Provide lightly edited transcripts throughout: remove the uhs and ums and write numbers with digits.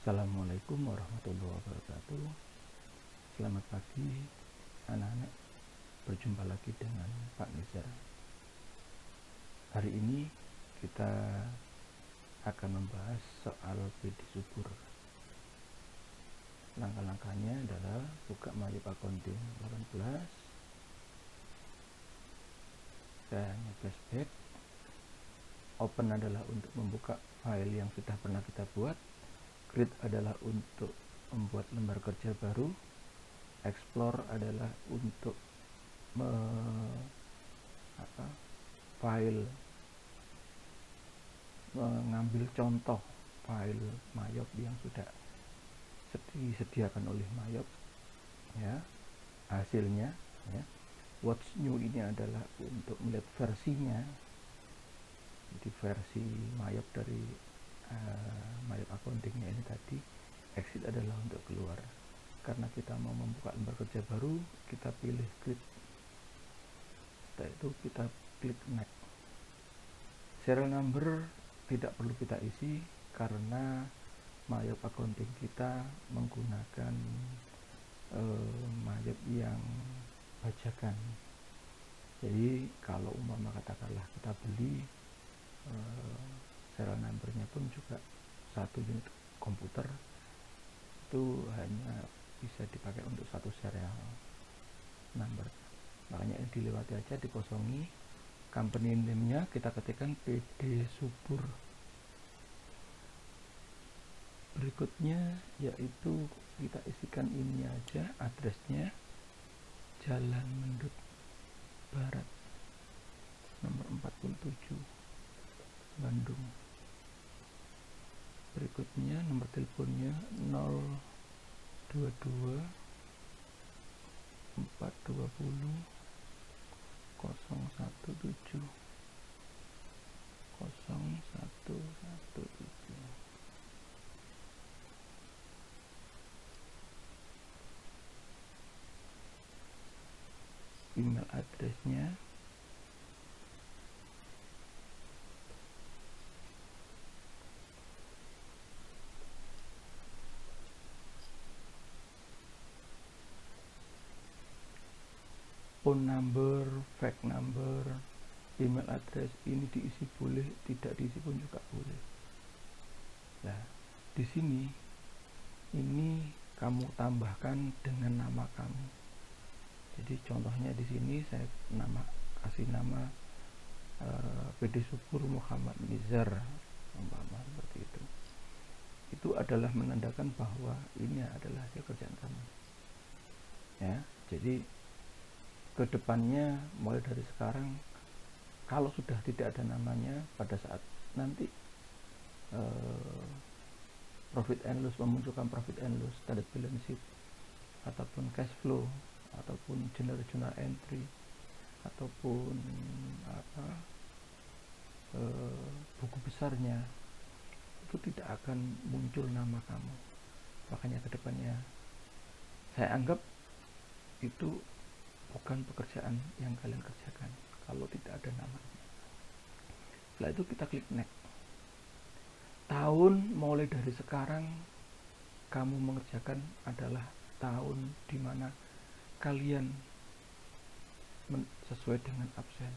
Assalamualaikum warahmatullahi wabarakatuh. Selamat pagi anak-anak, berjumpa lagi dengan Pak Nizar. Hari ini kita akan membahas soal PD subur. Langkah-langkahnya adalah buka Mayop Accounting 18. Saya hanya flashback. Open adalah untuk membuka file yang sudah pernah kita buat. Create adalah untuk membuat lembar kerja baru. Explore adalah untuk mengambil contoh file Mayop yang sudah disediakan oleh Mayop, ya, hasilnya, ya. What's new ini adalah untuk melihat versinya, jadi versi Mayop dari Mayop Accountingnya ini tadi. Exit adalah untuk keluar. Karena kita mau membuka lembar kerja baru, kita pilih klik. Setelah itu kita klik next. Serial number tidak perlu kita isi karena Mayop Accounting kita menggunakan Mayop yang bajakan. Jadi kalau umpama katakanlah kita beli, serial numbernya pun juga satu unit komputer itu hanya bisa dipakai untuk satu serial number. Makanya dilewati aja, dikosongi. Company name-nya kita ketikkan PD subur. Berikutnya yaitu kita isikan ini aja, addressnya Jalan Mendut Barat nomor 47 Bandung. Berikutnya nomor teleponnya 022 420 017 0117. Email addressnya phone number, fax number, email address ini diisi boleh, tidak diisi pun juga boleh. Nah, di sini ini kamu tambahkan dengan nama kamu. Jadi contohnya di sini saya kasih nama PD Subur Muhammad Nizar, umpama seperti itu. Itu adalah menandakan bahwa ini adalah hasil kerjaan kamu. Ya, jadi kedepannya mulai dari sekarang, kalau sudah tidak ada namanya, pada saat nanti profit and loss, memunculkan profit and loss, standard balance sheet, ataupun cash flow, ataupun journal entry, ataupun buku besarnya, itu tidak akan muncul nama kamu. Makanya kedepannya saya anggap itu bukan pekerjaan yang kalian kerjakan kalau tidak ada namanya. Setelah itu kita klik next. Tahun mulai dari sekarang kamu mengerjakan adalah tahun dimana kalian sesuai dengan absen.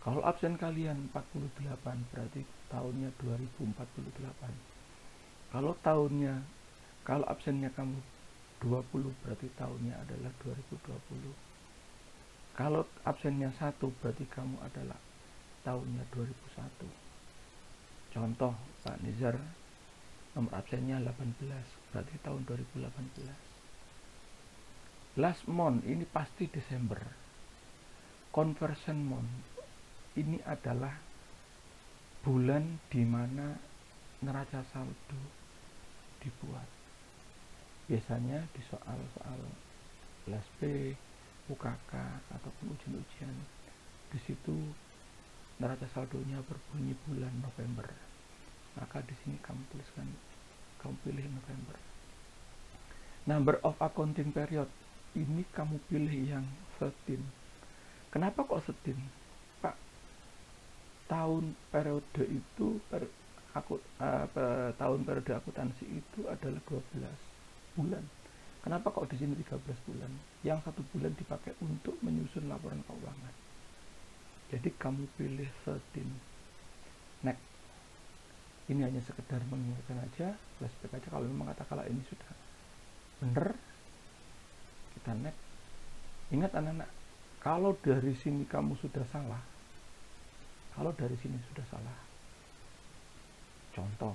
Kalau absen kalian 48 berarti tahunnya 2048. Kalau absennya kamu 20 berarti tahunnya adalah 2020. Kalau absennya 1 berarti kamu adalah tahunnya 2001. Contoh, Pak Nizar nomor absennya 18 berarti tahun 2018. Last month ini pasti Desember. Conversion month ini adalah bulan di mana neraca saldo dibuat. Biasanya di soal-soal kelas B, UKK ataupun ujian-ujian, di situ neraca saldonya berbunyi bulan November. Maka di sini kamu pilih November. Number of accounting period ini kamu pilih yang 13. Kenapa kok 13? Pak, tahun periode itu tahun periode akuntansi itu adalah 12 bulan. Kenapa kok di sini 13 bulan? Yang 1 bulan dipakai untuk menyusun laporan keuangan. Jadi kamu pilih 13 next. Ini hanya sekedar mengingatkan aja, flashback aja. Kalau memang katakanlah ini sudah benar, kita next. Ingat anak-anak, kalau dari sini kamu sudah salah, contoh,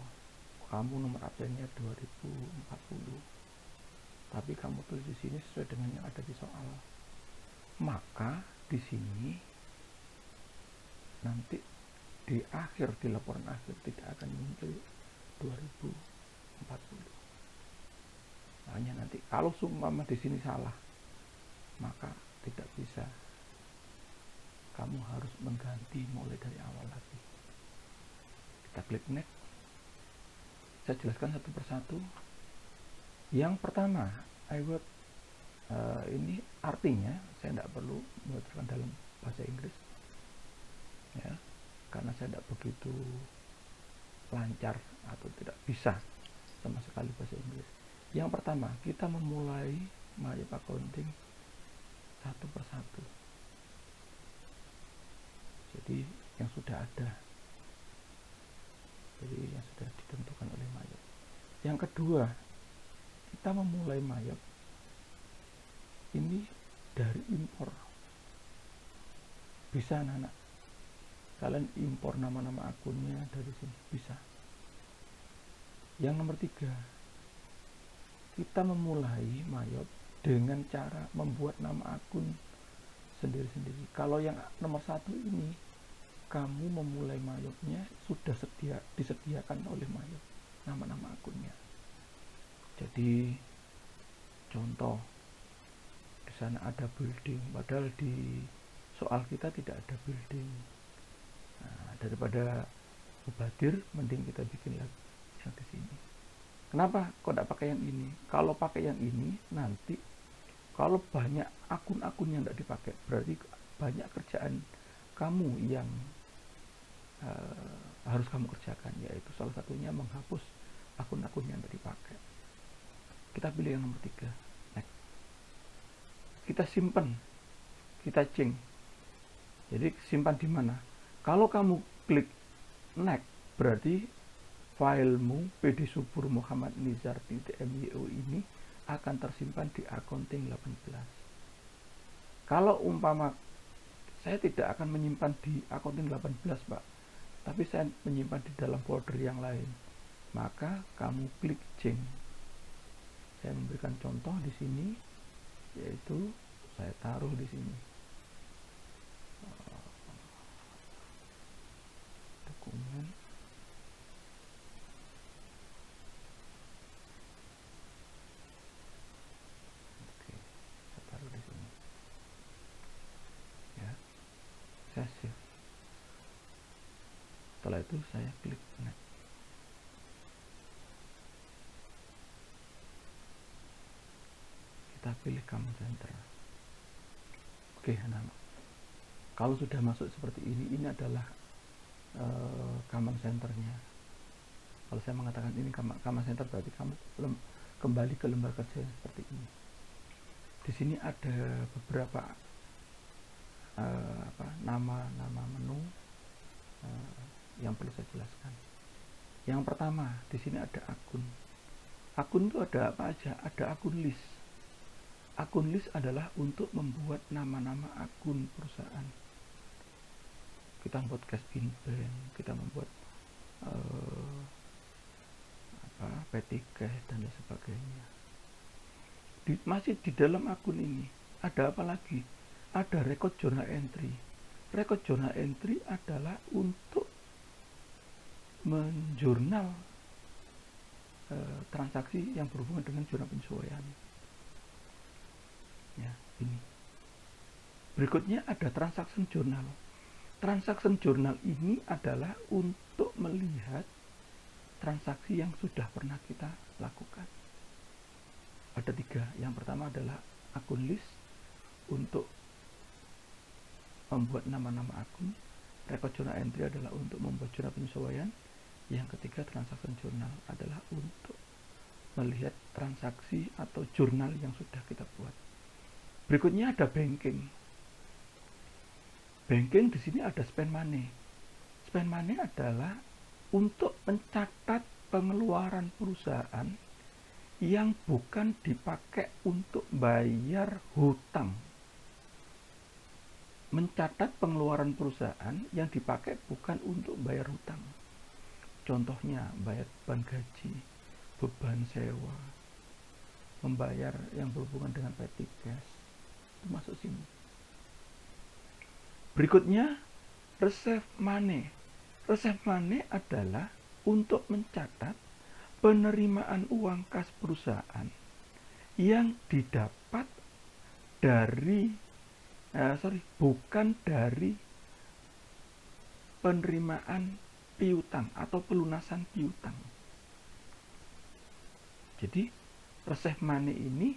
kamu nomor absennya 2040, tapi kamu tulis di sini sesuai dengan yang ada di soal, maka di sini nanti di laporan akhir tidak akan muncul 2040. Makanya nanti kalau seumpama di sini salah, maka tidak bisa, kamu harus mengganti mulai dari awal lagi. Kita klik next. Saya jelaskan satu persatu. Yang pertama, ini artinya saya tidak perlu membacakan dalam bahasa Inggris, ya, karena saya tidak begitu lancar atau tidak bisa sama sekali bahasa Inggris. Yang pertama, kita memulai Mayap Accounting satu persatu. Jadi yang sudah ada, jadi yang sudah ditentukan oleh Mayap. Yang kedua, kita memulai Mayap ini dari impor. Bisa anak-anak, kalian impor nama-nama akunnya dari sini, bisa. Yang nomor 3, kita memulai Mayap dengan cara membuat nama akun sendiri-sendiri. Kalau yang nomor 1 ini, kamu memulai Mayapnya sudah disediakan oleh Mayap nama-nama akunnya. Jadi contoh, di sana ada building, padahal di soal kita tidak ada building. Nah, daripada mubadir, mending kita bikin lagi yang di sini. Kenapa kok tidak pakai yang ini? Kalau pakai yang ini, nanti kalau banyak akun-akun yang tidak dipakai, berarti banyak kerjaan kamu yang harus kamu kerjakan, yaitu salah satunya menghapus akun-akun yang tidak dipakai. Kita pilih yang nomor 3, next. Kita simpan, kita change. Jadi simpan di mana? Kalau kamu klik next, berarti filemu pdsuburmuhammadnizar.myo ini akan tersimpan di accounting 18. Kalau umpama saya tidak akan menyimpan di accounting 18, Pak, tapi saya menyimpan di dalam folder yang lain, maka kamu klik change. Saya memberikan contoh di sini, yaitu saya taruh di sini dokumen. Oke, saya taruh di sini. Ya, saya save. Setelah itu saya klik next. Kita pilih command center. Oke, anak-anak, kalau sudah masuk seperti ini adalah command centernya. Kalau saya mengatakan ini command center, berarti kamu kembali ke lembar kerja seperti ini. Di sini ada beberapa nama menu yang perlu saya jelaskan. Yang pertama, di sini ada akun. Akun itu ada apa aja? Ada akun list. Akun list adalah untuk membuat nama-nama akun perusahaan. Kita membuat cash in bank, kita membuat petty cash dan lain sebagainya. Masih di dalam akun ini ada apa lagi? Ada record journal entry. Record journal entry adalah untuk menjurnal transaksi yang berhubungan dengan jurnal penyesuaian. Ya, ini. Berikutnya ada transaction journal. Transaction journal ini adalah untuk melihat transaksi yang sudah pernah kita lakukan. Ada 3. Yang pertama adalah akun list untuk membuat nama-nama akun. Record journal entry adalah untuk membuat jurnal penyesuaian. Yang ketiga, transaction journal adalah untuk melihat transaksi atau jurnal yang sudah kita buat. Berikutnya ada banking. Banking di sini ada spend money. Spend money adalah untuk mencatat pengeluaran perusahaan yang bukan dipakai untuk bayar hutang. Mencatat pengeluaran perusahaan yang dipakai bukan untuk bayar hutang. Contohnya, bayar beban gaji, beban sewa, membayar yang berhubungan dengan petty cash, itu masuk sini. Berikutnya, reserve money. Reserve money adalah untuk mencatat penerimaan uang kas perusahaan yang didapat dari bukan dari penerimaan piutang atau pelunasan piutang. Jadi reserve money ini,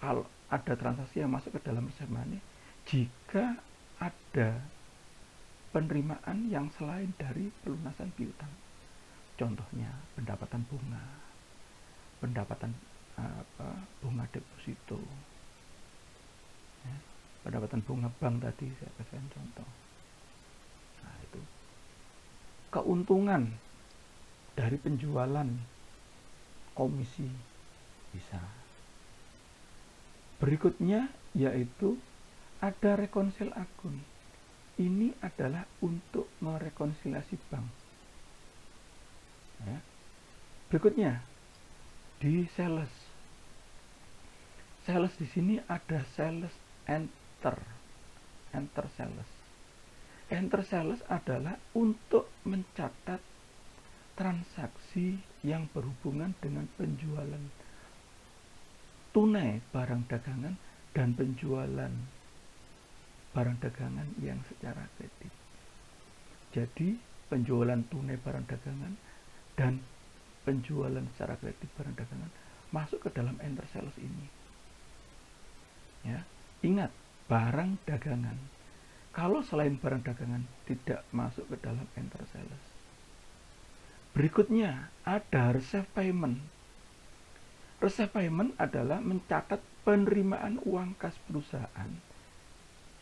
kalau ada transaksi yang masuk ke dalam reserve money, jika ada penerimaan yang selain dari pelunasan piutang. Contohnya pendapatan bunga, pendapatan bunga deposito, ya, pendapatan bunga bank tadi saya kasih contoh. Nah, itu keuntungan dari penjualan komisi bisa. Berikutnya yaitu ada rekonsil akun. Ini adalah untuk merekonsiliasi bank. Ya. Berikutnya di sales. Sales di sini ada sales enter sales. Enter sales adalah untuk mencatat transaksi yang berhubungan dengan penjualan tunai barang dagangan dan penjualan barang dagangan yang secara kredit. Jadi penjualan tunai barang dagangan dan penjualan secara kredit barang dagangan masuk ke dalam enter sales ini. Ya, ingat, barang dagangan. Kalau selain barang dagangan tidak masuk ke dalam enter sales. Berikutnya ada reserve payment. Reserve payment adalah mencatat penerimaan uang kas perusahaan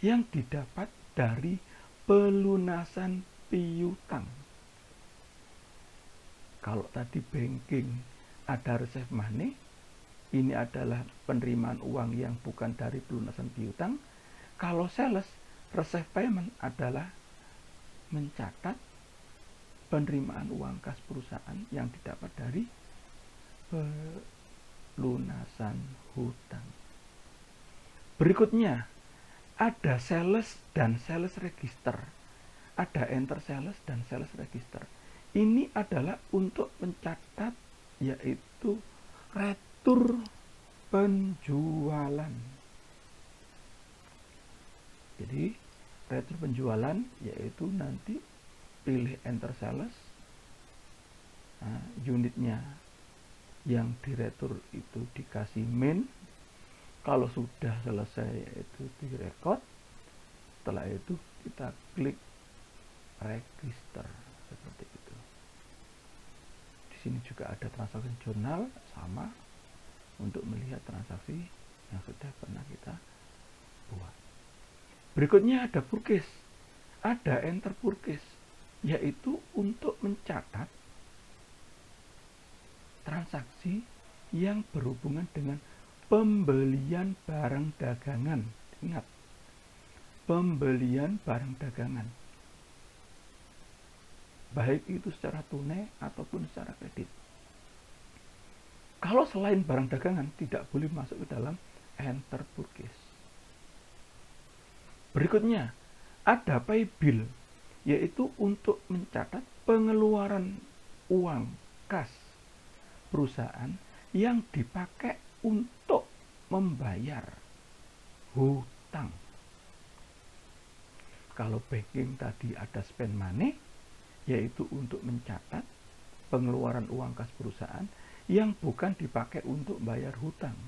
yang didapat dari pelunasan piutang. Kalau tadi banking ada reserve money, ini adalah penerimaan uang yang bukan dari pelunasan piutang. Kalau sales, reserve payment adalah mencatat penerimaan uang kas perusahaan yang didapat dari pelunasan hutang. Berikutnya ada sales dan sales register. Ada enter sales dan sales register. Ini adalah untuk mencatat yaitu retur penjualan. Jadi retur penjualan yaitu nanti pilih enter sales, nah, unitnya yang diretur itu dikasih main. Kalau sudah selesai itu direkod. Setelah itu kita klik register seperti itu. Di sini juga ada transaksi jurnal, sama untuk melihat transaksi yang sudah pernah kita buat. Berikutnya ada purchase. Ada enter purchase, yaitu untuk mencatat transaksi yang berhubungan dengan pembelian barang dagangan. Ingat, pembelian barang dagangan, baik itu secara tunai ataupun secara kredit. Kalau selain barang dagangan tidak boleh masuk ke dalam enter purchase. Berikutnya ada pay bill, yaitu untuk mencatat pengeluaran uang kas perusahaan yang dipakai untuk membayar hutang. Kalau banking tadi ada spend money, yaitu untuk mencatat pengeluaran uang kas perusahaan yang bukan dipakai untuk bayar hutang.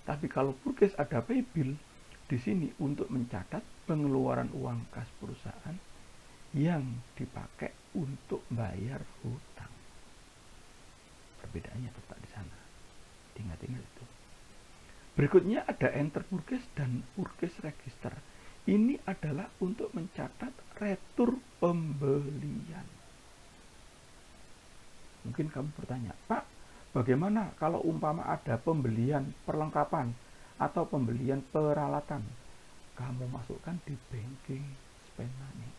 Tapi kalau purchase ada pay bill, di sini untuk mencatat pengeluaran uang kas perusahaan yang dipakai untuk bayar hutang. Perbedaannya tetap di sana. Ingat-ingat itu. Berikutnya ada enter purchase dan purchase register. Ini adalah untuk mencatat retur pembelian. Mungkin kamu bertanya, Pak, bagaimana kalau umpama ada pembelian perlengkapan atau pembelian peralatan? Kamu masukkan di banking spend money.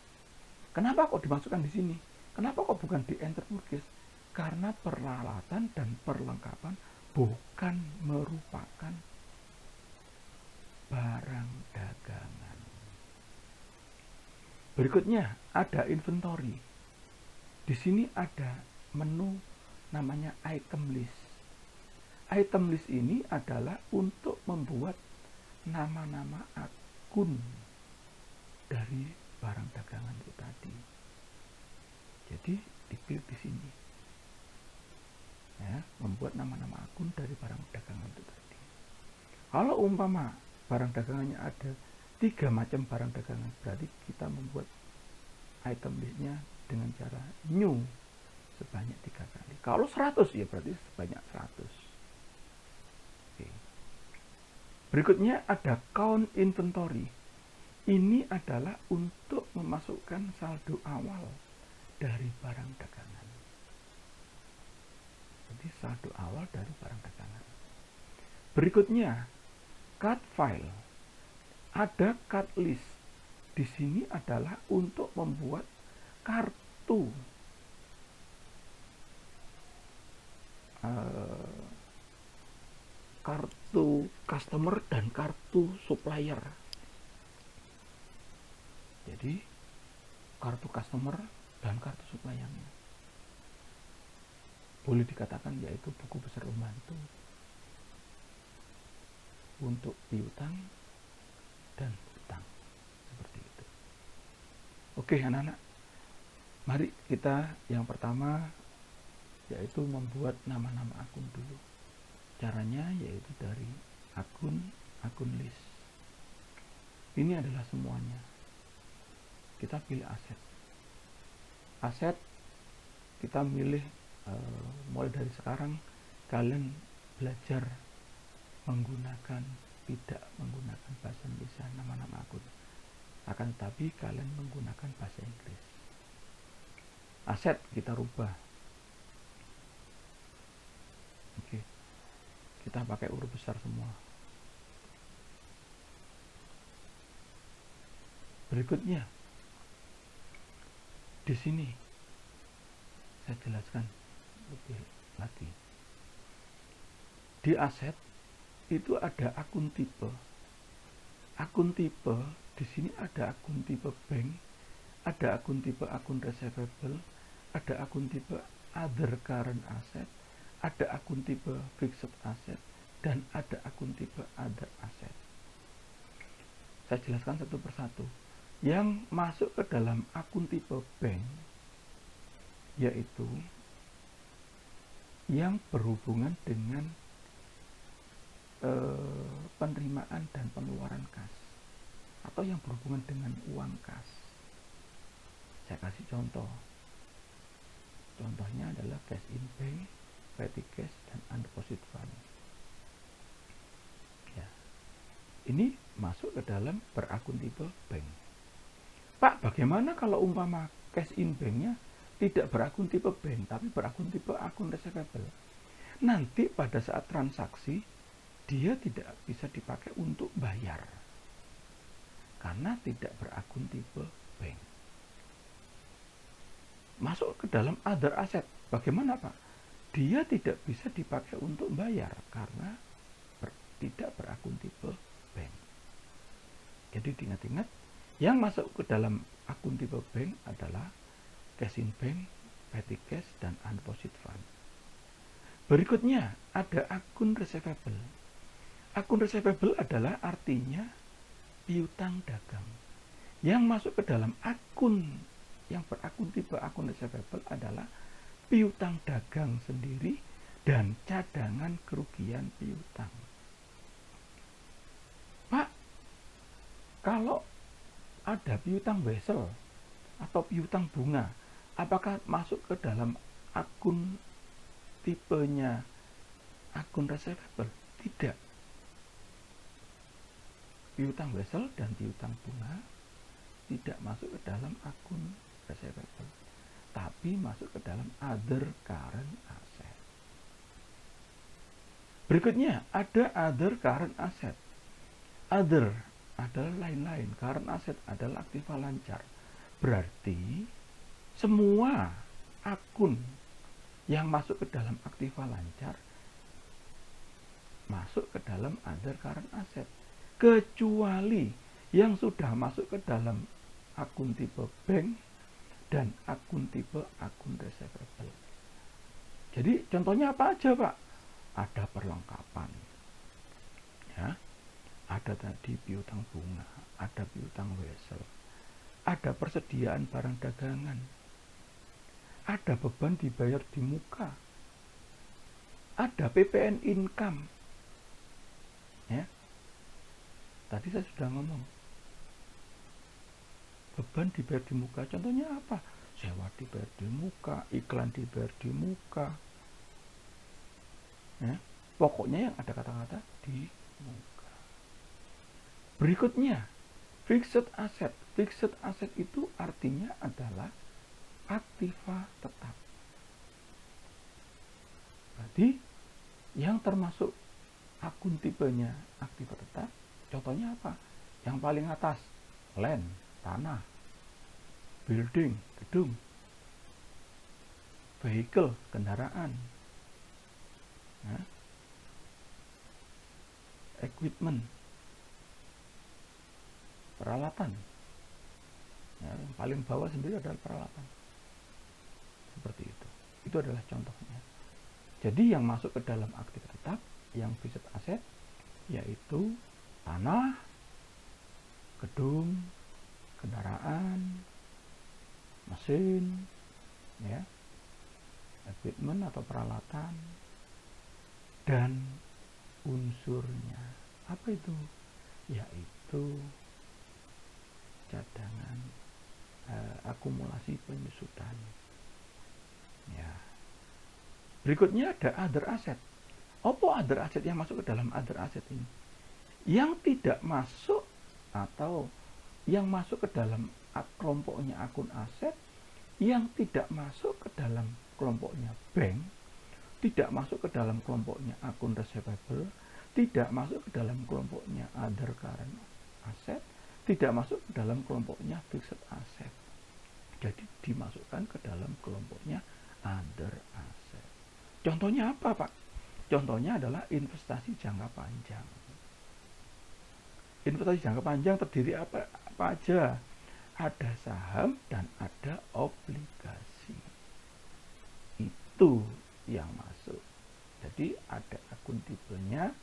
Kenapa kok dimasukkan di sini? Kenapa kok bukan di enter purchase? Karena peralatan dan perlengkapan bukan merupakan barang dagangan. Berikutnya ada inventory. Di sini ada menu namanya item list. Item list ini adalah untuk membuat nama-nama akun dari barang dagangan itu tadi. Jadi dipilih di sini. Ya, membuat nama-nama akun dari barang dagangan itu tadi. Kalau umpama barang dagangannya ada 3 macam barang dagangan, berarti kita membuat item listnya dengan cara new sebanyak 3 kali. Kalau 100 ya berarti sebanyak 100. Oke. Berikutnya ada count inventory. Ini adalah untuk memasukkan saldo awal dari barang dagangan. Jadi saldo awal dari barang dagangan. Berikutnya cart file. Ada cart list. Di sini adalah untuk membuat kartu kartu customer dan kartu supplier. Jadi kartu customer dan kartu suppliernya. Boleh dikatakan yaitu buku besar pembantu untuk piutang dan hutang. Seperti itu. Oke anak-anak, mari kita yang pertama yaitu membuat nama-nama akun dulu. Caranya yaitu dari akun list. Ini adalah semuanya. Kita pilih aset. Aset kita milih mulai dari sekarang kalian belajar tidak menggunakan bahasa Indonesia nama-nama akun. Akan tetapi kalian menggunakan bahasa Inggris. Aset kita rubah. Oke. Kita pakai huruf besar semua. Berikutnya di sini saya jelaskan lebih lagi. Di aset itu ada akun tipe. Akun tipe di sini ada akun tipe bank, ada akun tipe akun receivable, ada akun tipe other current asset, ada akun tipe fixed asset, dan ada akun tipe other asset. Saya jelaskan satu persatu. Yang masuk ke dalam akun tipe bank yaitu yang berhubungan dengan penerimaan dan pengeluaran kas, atau yang berhubungan dengan uang kas. Saya kasih contoh. Contohnya adalah cash in bank, petty cash, dan undeposit fund. Ya. Ini masuk ke dalam berakun tipe bank. Pak, bagaimana kalau umpama cash in banknya tidak berakun tipe bank, tapi berakun tipe akun receivable? Nanti pada saat transaksi, dia tidak bisa dipakai untuk bayar. Karena tidak berakun tipe bank. Masuk ke dalam other asset. Bagaimana Pak? Dia tidak bisa dipakai untuk bayar karena tidak berakun tipe bank. Jadi diingat-ingat, yang masuk ke dalam akun tipe bank adalah cash in bank, petty cash, dan undeposit fund. Berikutnya ada akun receivable. Akun receivable adalah artinya piutang dagang. Yang masuk ke dalam akun yang berakun tipe akun receivable adalah piutang dagang sendiri dan cadangan kerugian piutang. Pak, kalau ada piutang wesel, atau piutang bunga, apakah masuk ke dalam akun tipenya akun receivable? Tidak. Piutang wesel dan piutang bunga tidak masuk ke dalam akun receivable, tapi masuk ke dalam other current asset. Berikutnya ada other current asset. Other adalah lain-lain, current asset adalah aktiva lancar. Berarti semua akun yang masuk ke dalam aktiva lancar masuk ke dalam other current asset, kecuali yang sudah masuk ke dalam akun tipe bank dan akun tipe akun receivable. Jadi contohnya apa aja, Pak? Ada perlengkapan, ya, ada tadi piutang bunga, ada piutang wesel, ada persediaan barang dagangan, ada beban dibayar di muka, ada PPN income, ya. Tadi saya sudah ngomong beban dibayar di muka, contohnya apa? Sewa dibayar di muka, iklan dibayar di muka, ya. Pokoknya yang ada kata-kata di muka. Berikutnya fixed asset. Fixed asset itu artinya adalah aktiva tetap. Berarti yang termasuk akun tipenya aktiva tetap, contohnya apa? Yang paling atas, land, tanah, building, gedung, vehicle, kendaraan, ya, equipment, peralatan, ya, yang paling bawah sendiri adalah peralatan. Seperti itu adalah contohnya. Jadi yang masuk ke dalam aktiva tetap, yang fixed asset, yaitu tanah, gedung, kendaraan, mesin, ya, equipment atau peralatan, dan unsurnya. Apa itu? Yaitu cadangan akumulasi penyusutan. Ya. Berikutnya ada other asset. Apa other asset yang masuk ke dalam other asset ini? Yang tidak masuk atau yang masuk ke dalam kelompoknya akun aset, yang tidak masuk ke dalam kelompoknya bank, tidak masuk ke dalam kelompoknya akun receivable, tidak masuk ke dalam kelompoknya other current asset, tidak masuk ke dalam kelompoknya fixed asset. Jadi dimasukkan ke dalam kelompoknya other asset. Contohnya apa, Pak? Contohnya adalah investasi jangka panjang. Investasi jangka panjang terdiri apa aja? Ada saham dan ada obligasi. Itu yang masuk. Jadi ada akun tipenya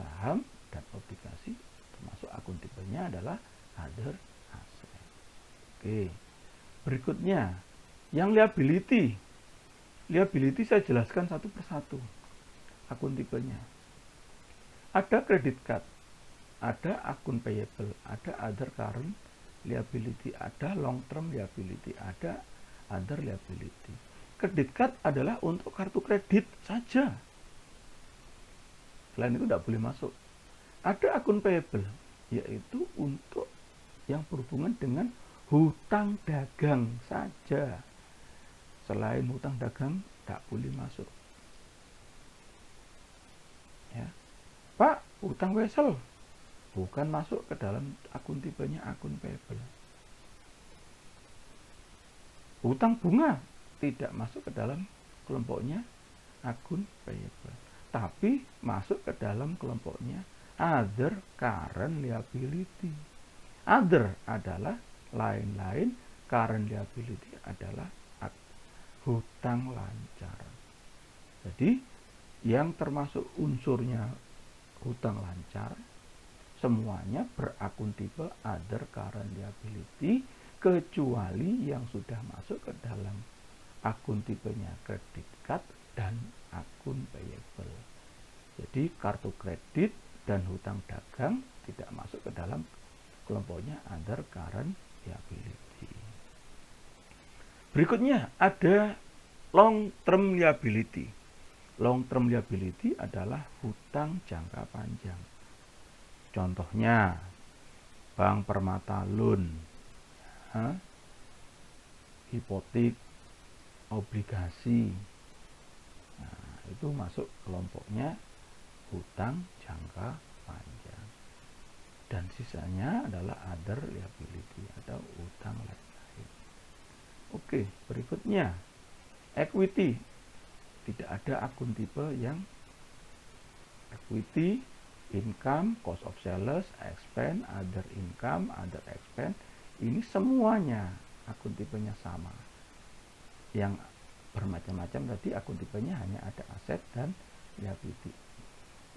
saham dan obligasi, termasuk akun tipenya adalah other asset. Oke. Berikutnya, yang liability. Liability saya jelaskan satu persatu akun tipenya. Ada credit card, ada akun payable, ada other current liability, ada long term liability, ada other liability. Credit card adalah untuk kartu kredit saja. Selain itu tidak boleh masuk. Ada akun payable, yaitu untuk yang berhubungan dengan hutang dagang saja. Selain hutang dagang tidak boleh masuk. Ya. Pak, hutang wesel bukan masuk ke dalam akun tipenya akun payable. Hutang bunga tidak masuk ke dalam kelompoknya akun payable, tapi masuk ke dalam kelompoknya other current liability. Other adalah lain-lain, current liability adalah hutang lancar. Jadi yang termasuk unsurnya hutang lancar semuanya berakun tipe other current liability, kecuali yang sudah masuk ke dalam akun tipenya credit card dan akun payable. Jadi kartu kredit dan hutang dagang tidak masuk ke dalam kelompoknya other current liability. Berikutnya ada long term liability. Long term liability adalah hutang jangka panjang. Contohnya Bank Permata Loan, hipotek, obligasi. Nah, itu masuk kelompoknya hutang jangka panjang. Dan sisanya adalah other liability atau hutang lain-lain. Oke, berikutnya equity. Tidak ada akun tipe yang equity, income, cost of sales, expense, other income, other expense. Ini semuanya akun tipenya sama. Yang bermacam-macam tadi akun tipenya hanya ada aset dan liability.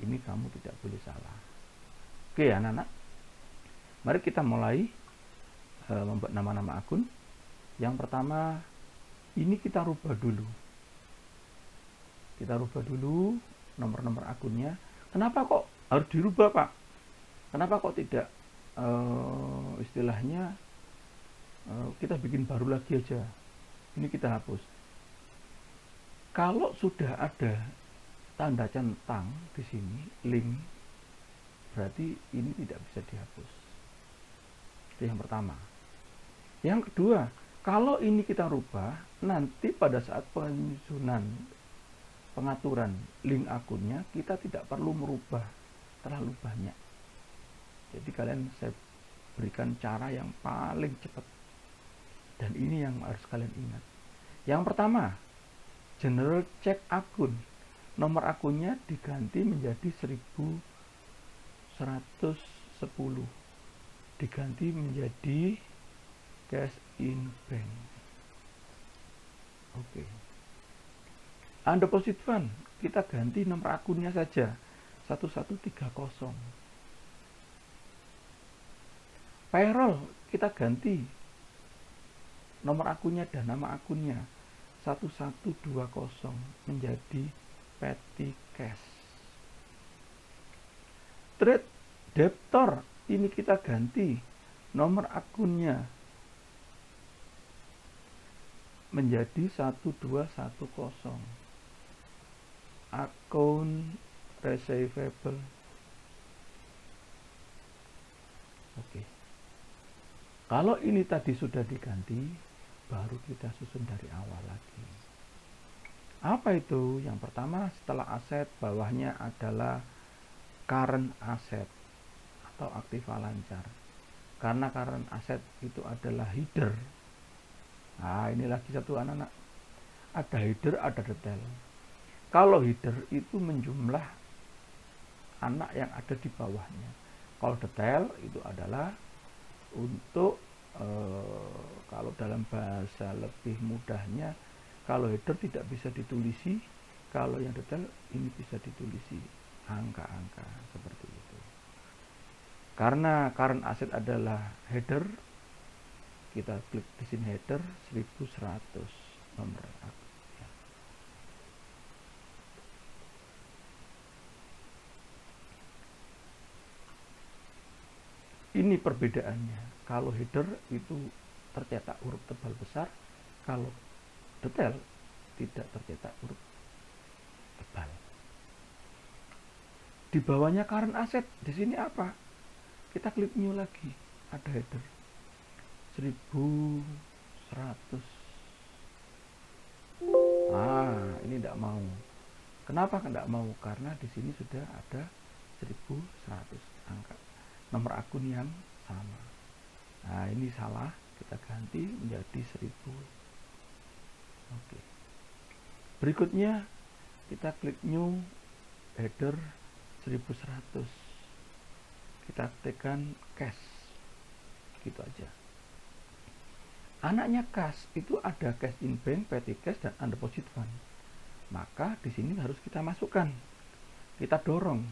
Ini kamu tidak boleh salah. Oke anak-anak, mari kita mulai membuat nama-nama akun. Yang pertama, ini kita rubah dulu. Kita rubah dulu nomor-nomor akunnya. Kenapa kok harus dirubah, Pak? Kenapa kok tidak istilahnya kita bikin baru lagi aja? Ini kita hapus. Kalau sudah ada tanda centang di sini, link, berarti ini tidak bisa dihapus. Itu yang pertama. Yang kedua, kalau ini kita rubah, nanti pada saat penyusunan pengaturan link akunnya, kita tidak perlu merubah terlalu banyak. Jadi kalian saya berikan cara yang paling cepat. Dan ini yang harus kalian ingat. Yang pertama, general check akun. Nomor akunnya diganti menjadi 1110. Diganti menjadi cash in bank. Oke. Undeposit fund, kita ganti nomor akunnya saja 1130. Payroll, kita ganti nomor akunnya dan nama akunnya 1120 menjadi petty cash. Trade debtor, ini kita ganti nomor akunnya menjadi 1210. Account receivable. Oke. Kalau ini tadi sudah diganti, baru kita susun dari awal lagi. Apa itu? Yang pertama, setelah aset, bawahnya adalah current asset atau aktiva lancar. Karena current asset itu adalah header. Nah, ini lagi satu anak-anak. Ada header, ada detail. Kalau header itu menjumlah anak yang ada di bawahnya. Kalau detail itu adalah untuk kalau dalam bahasa lebih mudahnya, kalau header tidak bisa ditulisi, kalau yang detail ini bisa ditulisi angka-angka seperti itu. Karena current asset adalah header, kita klik di sini header 1100 nomor akun. Ini perbedaannya. Kalau header itu tercetak huruf tebal besar, kalau detail tidak tercetak huruf tebal. Di bawahnya current asset, di sini apa? Kita klik new lagi, ada header 1100. Ini tidak mau. Kenapa tidak mau? Karena di sini sudah ada 1100 angka nomor akun yang sama. Nah, ini salah, kita ganti menjadi 1000. Oke. Berikutnya kita klik new header 1100. Kita tekan cash. Gitu aja. Anaknya cash itu ada cash in bank, petty cash dan undeposit fund. Maka di sini harus kita masukkan. Kita dorong.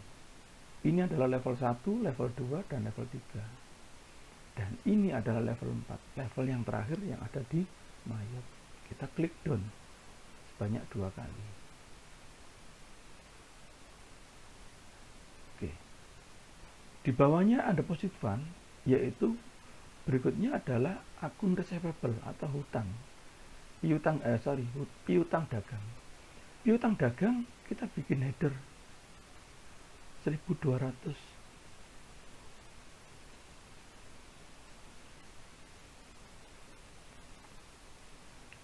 Ini adalah level 1, level 2, dan level 3. Dan ini adalah level 4, level yang terakhir yang ada di Mayot. Kita klik down sebanyak 2 kali. Oke. Di bawahnya ada deposit fund, yaitu Berikutnya adalah akun receivable atau hutang. Piutang dagang. Piutang dagang kita bikin header 1.200.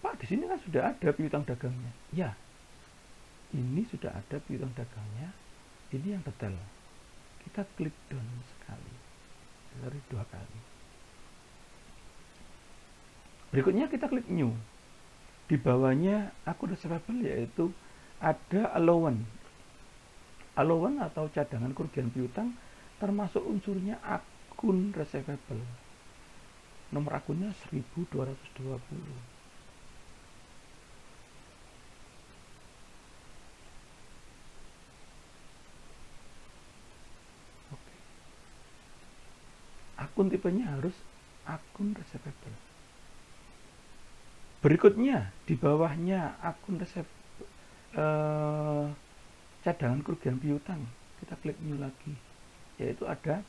Pak, di sini kan sudah ada piutang dagangnya. Ya, ini sudah ada piutang dagangnya. Ini yang detail. Kita klik down sekali, dari 2 kali. Berikutnya kita klik new. Di bawahnya akun receivable, yaitu ada allowance. Allowance atau cadangan kerugian piutang termasuk unsurnya akun receivable. Nomor akunnya 1.220. Oke. Akun tipenya harus akun receivable. Berikutnya di bawahnya akun cadangan kerugian piutang, kita klik new lagi, yaitu ada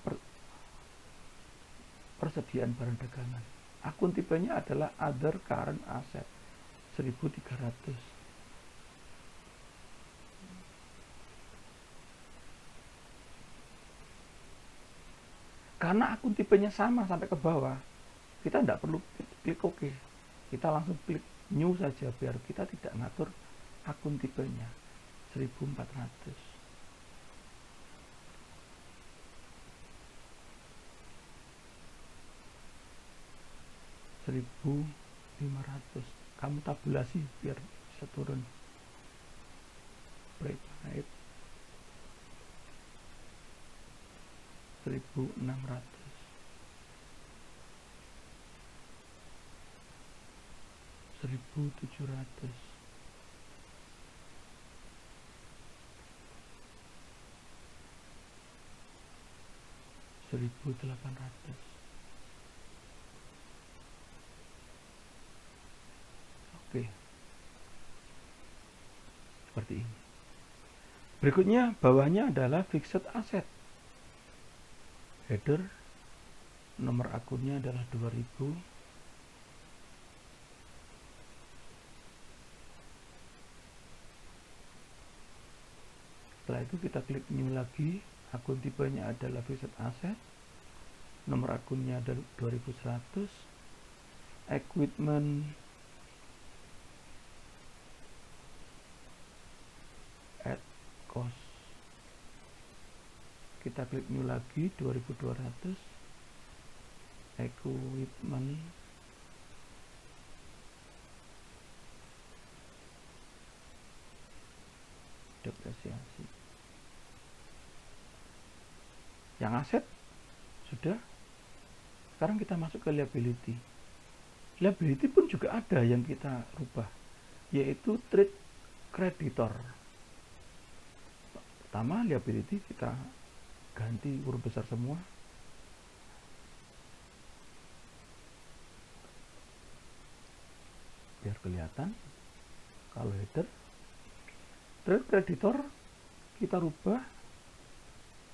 persediaan barang dagangan. Akun tipenya adalah other current asset 1.300. Karena akun tipenya sama sampai ke bawah, kita tidak perlu klik OK. Kita langsung klik new saja biar kita tidak ngatur akun tipenya 1.400. Kamu tabulasi biar bisa turun. Prepaid 1.600. 1.700. 1.800. Oke, seperti ini. Berikutnya bawahnya adalah fixed asset. Header, nomor akunnya adalah 2000. Setelah itu kita klik new lagi. Akun tipenya adalah fixed asset. Nomor akunnya adalah 2100. Equipment at cost. Kita klik new lagi 2200. Equipment depresiasi. Yang aset sudah. Sekarang kita masuk ke liability. Liability pun juga ada yang kita rubah, yaitu trade creditor. Pertama, liability kita ganti huruf besar semua. Biar kelihatan. Kalau header, trade creditor kita rubah,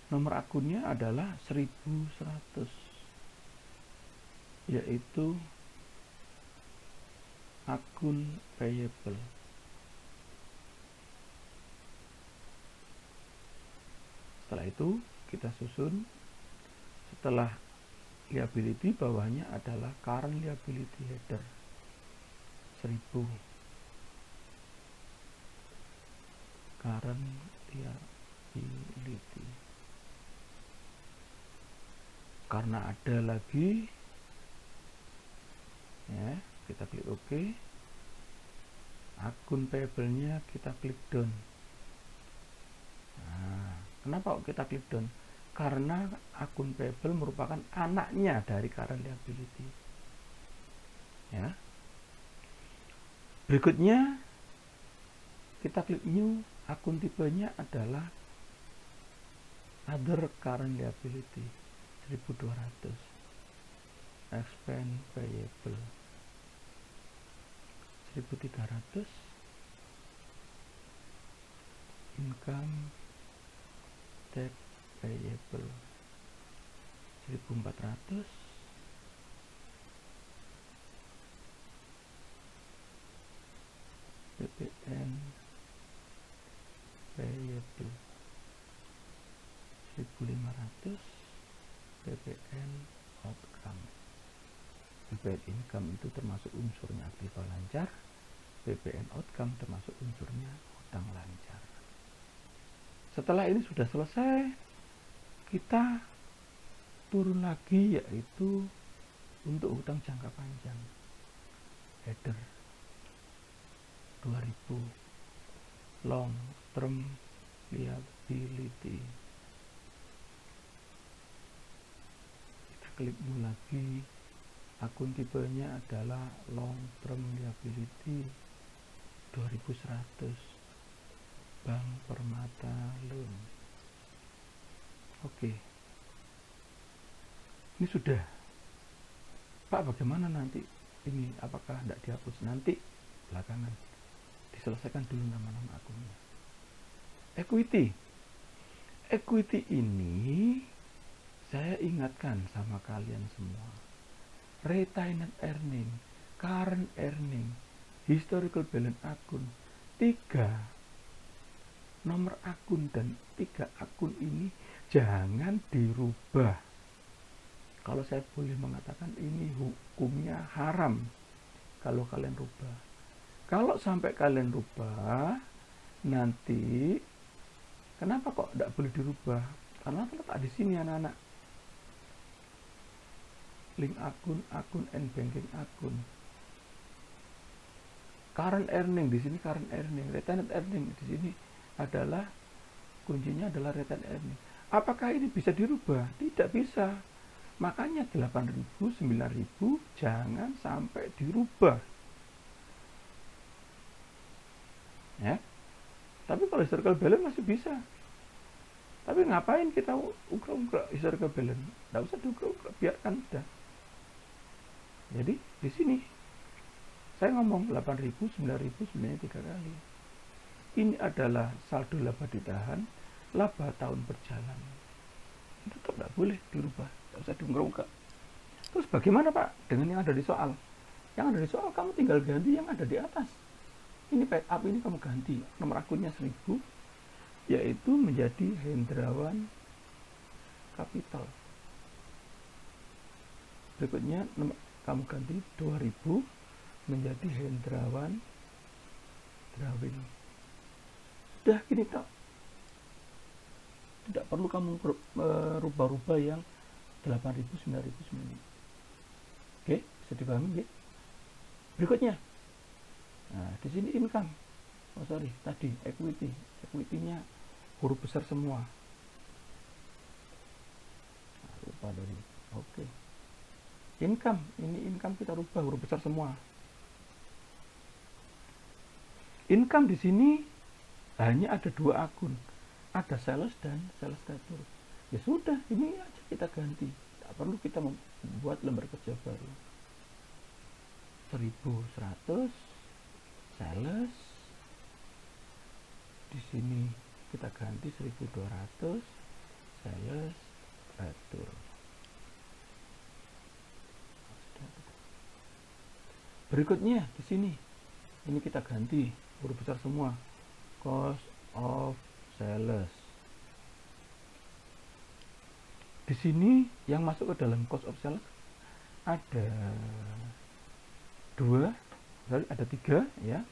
nomor akunnya adalah 1100, yaitu akun payable. Setelah itu kita susun. Setelah liability, bawahnya adalah current liability header 1000. Current liability. Karena ada lagi, ya, kita klik OK. Akun payable-nya kita klik down. Nah, kenapa kita klik down? Karena akun payable merupakan anaknya dari current liability. Ya. Berikutnya kita klik new. Akun tipenya adalah other current liability 1.200. Expense payable 1.300. Income tax payable 1.400. 1500 PPN outcome. PPN income itu termasuk unsurnya aktiva lancar, PPN outcome termasuk unsurnya hutang lancar. Setelah ini sudah selesai, kita turun lagi, yaitu untuk hutang jangka panjang. Header 2000 long term liability. Kita klik new lagi. Akun tipenya adalah long term liability 2100 Bank Permata Loan. Oke. Ini sudah. Pak, bagaimana nanti ini? Apakah tidak dihapus? Nanti belakangan. Diselesaikan dulu nama-nama akunnya. Equity. Equity ini saya ingatkan sama kalian semua. Retained earning, current earning, historical balance akun. 3 nomor akun dan 3 akun ini jangan dirubah. Kalau saya boleh mengatakan, ini hukumnya haram kalau kalian rubah. Kalau sampai kalian rubah, nanti kenapa kok tidak boleh dirubah? Karena terletak di sini anak-anak. Link akun and banking akun. Current earning di sini, current earning, retained earning di sini adalah kuncinya adalah retained earning. Apakah ini bisa dirubah? Tidak bisa. Makanya 8.000, 9.000 jangan sampai dirubah. Ya. Tapi kalau historical balance masih bisa. Tapi ngapain kita ukra-ukra historical balance? Tidak usah diukra-ukra, biarkan udah. Jadi di sini saya ngomong 8.000, 9.000 sebenarnya 3 kali. Ini adalah saldo laba ditahan, laba tahun berjalan. Itu tetap tidak boleh dirubah. Tidak usah diungkap-ungkap. Terus bagaimana Pak dengan yang ada di soal? Yang ada di soal kamu tinggal ganti yang ada di atas. Ini backup ini kamu ganti. Nomor akunnya 1000, yaitu menjadi Hendrawan Capital. Berikutnya kamu ganti 2000 menjadi Hendrawan Drawing. Sudah gini tak. Tidak perlu kamu merubah-rubah yang 8.000, 9.000, 9.000. Oke, bisa dipahami ya? Berikutnya. Nah, di sini income. Oh sorry, tadi equity. Equity-nya huruf besar semua. Nah, lupa dari. Oke. Income, ini income kita rubah huruf besar semua. Income di sini hanya ada 2 akun. Ada sales dan sales status. Ya sudah, ini aja kita ganti. Tak perlu kita membuat lembar kerja baru. 1.100 sales. Di sini kita ganti 1.200 sales status. Berikutnya di sini. Ini kita ganti huruf besar semua. Cost of sales. Di sini yang masuk ke dalam cost of sales ada 2, ada 3 ya.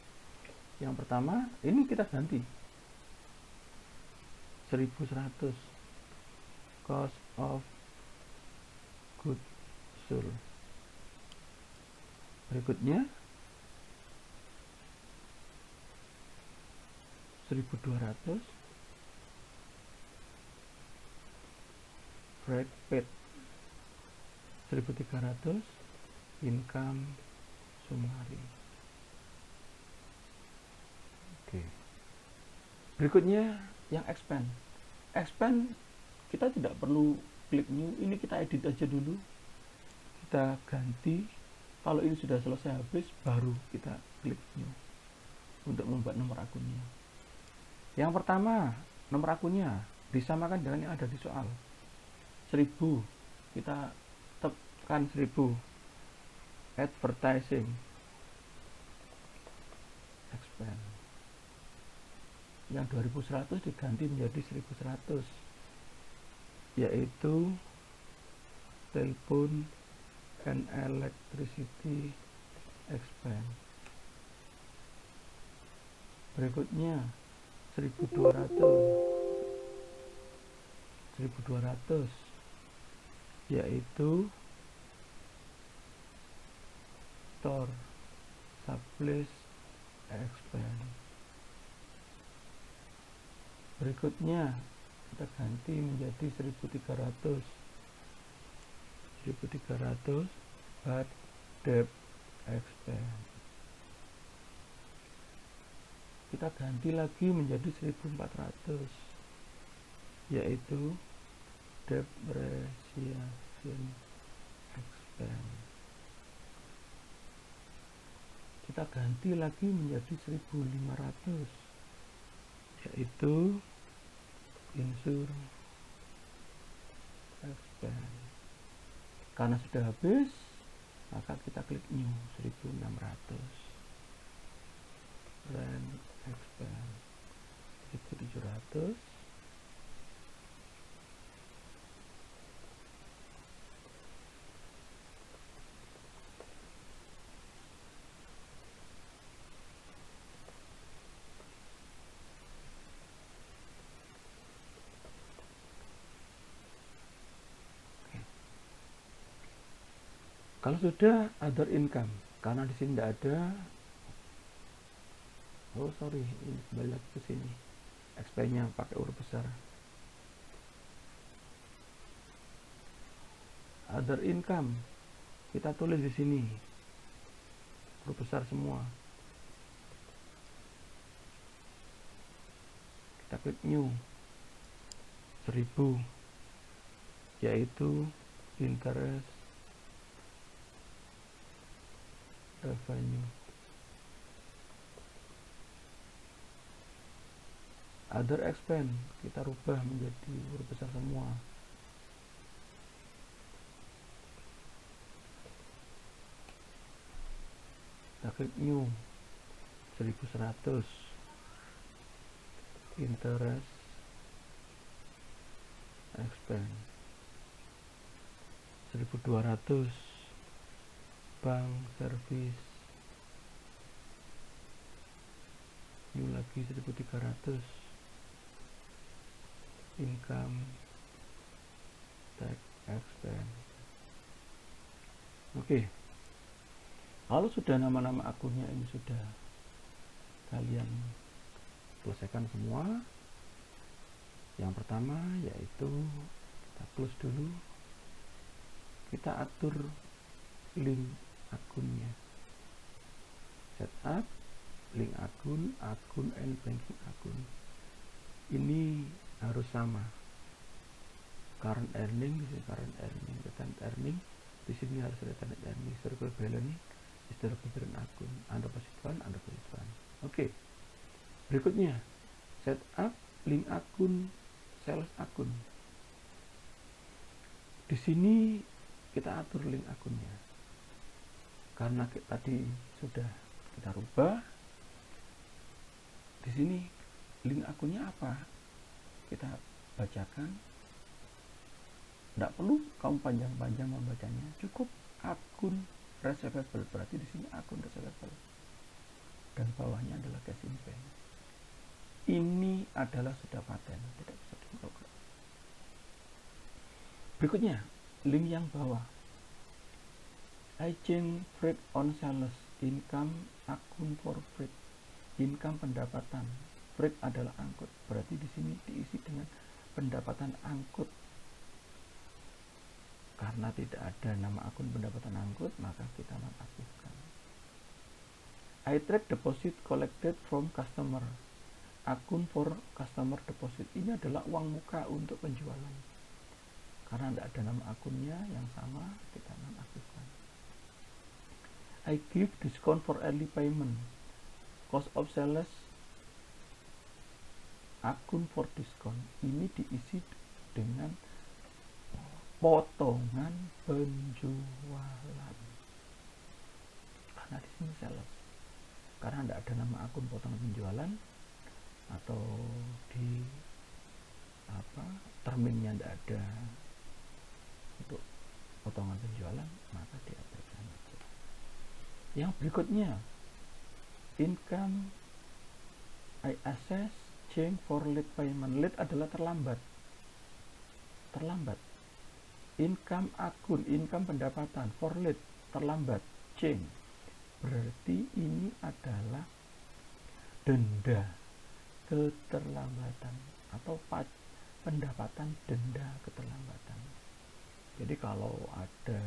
Yang pertama ini kita ganti 1.100 cost of goods sold. Berikutnya 1.200 freight paid. 1.300 income summary. Oke. Berikutnya yang expand. Expand kita tidak perlu klik new, ini kita edit aja dulu. Kita ganti. Kalau ini sudah selesai habis, baru kita klik new untuk membuat nomor akunnya. Yang pertama, nomor akunnya disamakan dengan yang ada di soal. 1000, kita tekan 1000. Advertising, expand. Yang 2100 diganti menjadi 1100. yaitu telepon and electricity expense. Berikutnya 1200 yaitu store supplies expense. Berikutnya kita ganti menjadi 1300 bad debt expense. Kita ganti lagi menjadi 1400 yaitu depreciation expense. Kita ganti lagi menjadi 1500 yaitu insurance expense. Karena sudah habis, maka kita klik new. 1600 rent expense. 1700 Kalau sudah other income, karena di sini tidak ada, ini kembali lagi ke sini, expense-nya pakai huruf besar. Other income, kita tulis di sini, huruf besar semua. Kita klik new, 1000, yaitu interest revenue. Other expense kita rubah menjadi huruf besar semua. Kita klik new, 1100 interest expense. 1200 bank service. New lagi 1300 income tax expense. Oke. Kalau sudah nama-nama akunnya ini sudah kalian selesaikan semua, yang pertama yaitu kita close dulu, kita atur link akunnya, setup link akun and banking akun. Ini harus sama, current earning, return earning, di sini harus return earning, historical balance, historical balance akun, deposit fund. Oke. Berikutnya setup link akun, sales akun. Di sini kita atur link akunnya. Karena tadi sudah kita rubah, di sini link akunnya apa? Kita bacakan. Tidak perlu kamu panjang-panjang membacanya, cukup akun receivable. Berarti di sini akun receivable. Dan bawahnya adalah cash in bank. Ini adalah sudah paten, tidak bisa diprogram. Berikutnya, link yang bawah. Agent freight on sales, income akun for freight, income pendapatan, freight adalah angkut, berarti di sini diisi dengan pendapatan angkut. Karena tidak ada nama akun pendapatan angkut, maka kita nonaktifkan. I track deposit collected from customer, akun for customer deposit, ini adalah uang muka untuk penjualan. Karena tidak ada nama akunnya yang sama, kita nonaktifkan. I give discount for early payment, cost of sales, akun for discount, ini diisi dengan potongan penjualan. Karena di sini sales, karena tidak ada nama akun potongan penjualan atau di terminnya tidak ada untuk potongan penjualan, maka diabaikan aja. Yang berikutnya, income I assess change for late payment. Late adalah terlambat. Income akun, income pendapatan, for late terlambat, change berarti ini adalah denda keterlambatan atau pendapatan denda keterlambatan. Jadi kalau ada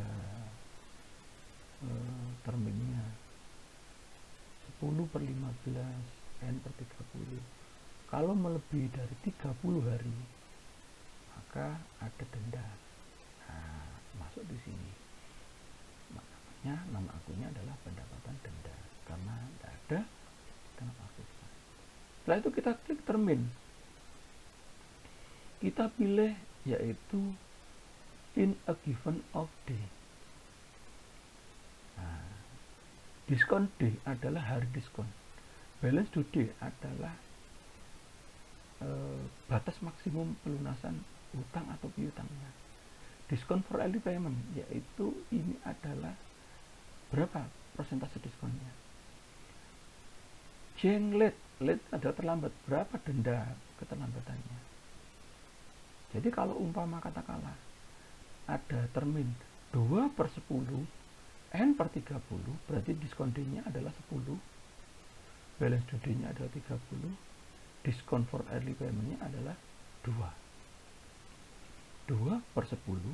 terminnya 10/15 N/30, kalau melebihi dari 30 hari maka ada denda. Nah, masuk di sini. Makanya nama akunnya adalah pendapatan denda karena tidak ada penonaktifan. Setelah itu kita klik termin. Kita pilih yaitu in a given off day. Nah, diskon day adalah hari diskon. Balance due day adalah batas maksimum pelunasan utang atau piutangnya. Diskon for early payment yaitu ini adalah berapa persentase diskonnya. Change late adalah terlambat, berapa denda keterlambatannya. Jadi kalau umpama katakanlah ada termin 2/10 N/30, berarti diskon D-nya adalah 10, balance due day-nya adalah 30, diskon for early payment-nya adalah 2/10